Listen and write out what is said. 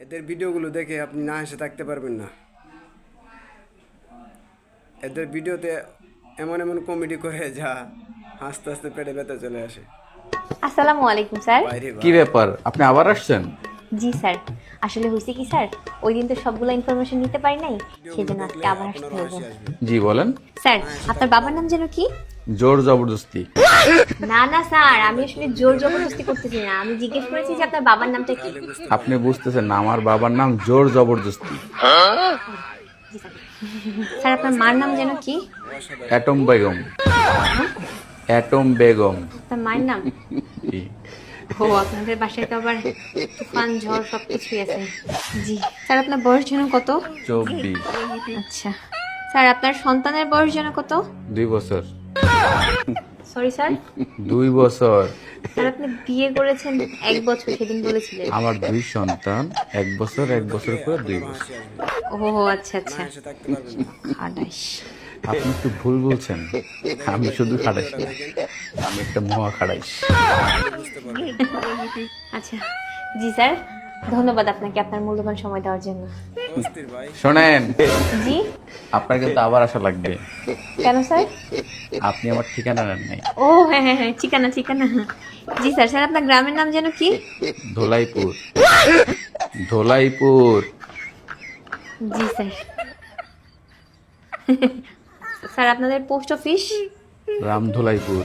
এদের ভিডিওগুলো দেখে আপনি না হেসে থাকতে পারবেন না। এদের ভিডিওতে এমন এমন কমেডি করে যা হাসতে হাসতে পেটে ব্যথা চলে আসে। আসসালামু আলাইকুম স্যার। বাইরে কি ব্যাপার, আপনি আবার আসছেন? জি স্যার, আসলে হয়েছে কি স্যার, ওই দিন তো সবগুলো ইনফরমেশন নিতে পারি নাই, ভিডিওগুলো সেজন্য দেখলে আজকে আবার আসতে আপনারও হলো। হাসি আসবে। জি বলেন। স্যার, আপনার বাবার নাম যেন কি? জোর জবরদস্তি। না না স্যার, আমি আসলে জোর জবরদস্তি করতেছি না, আমি জিজ্ঞেস করেছি যে আপনার বাবার নামটা কি। তাহলে বুঝতে আপনি বুঝতেছেন না, আমার বাবার নাম জোর জবরদস্তি। জি স্যার। স্যার, আপনার মার নাম যেন কি? অসাধারণ। অ্যাটম বেগম। অ্যাটম বেগম। আপনার মায়ের নাম? জি। ও, আপনাদের বাসায় তো আবার তুফান ঝড় সবকিছুই আছে। জি স্যার, আপনার বয়স যেন কত? 24। আচ্ছা স্যার, আপনার সন্তানের বয়স যেন কত? 2 বছর। Sorry sir. 2 বছর। স্যার, আপনি বিয়ে করেছেন 1 বছর, সেদিন বলেছিলেন। আমার 2 সন্তান, 1 বছর 1 বছর করে 2 বছর। হাসি আসবে। ও আচ্ছা না আচ্ছা। হেসে থাকতে পারবেন না। খাটাইস। আপনি একটু ভুল বলছেন, আমি শুধু খাড়াইস না, আমি একটা মহা খাড়াইস। বুঝতে পারবেন। আচ্ছা জি স্যার, ধন্যবাদ আপনাকে আপনার মূল্যবান সময় দেওয়ার জন্য। অস্থির ভাই। শোনেন, জি, আপনার কিন্তু আবার আসা লাগবে। কেন স্যার? আপনি আমার ঠিকানা নেন নাই। ও হ্যাঁ হ্যাঁ হ্যাঁ, ঠিকানা ঠিকানা। জি স্যার। স্যার, আপনার গ্রামের নাম যেন কি? ধোলাইপুর। ধোলাইপুর। জি স্যার। স্যার, আপনাদের পোস্ট অফিস? রামধোলাইপুর।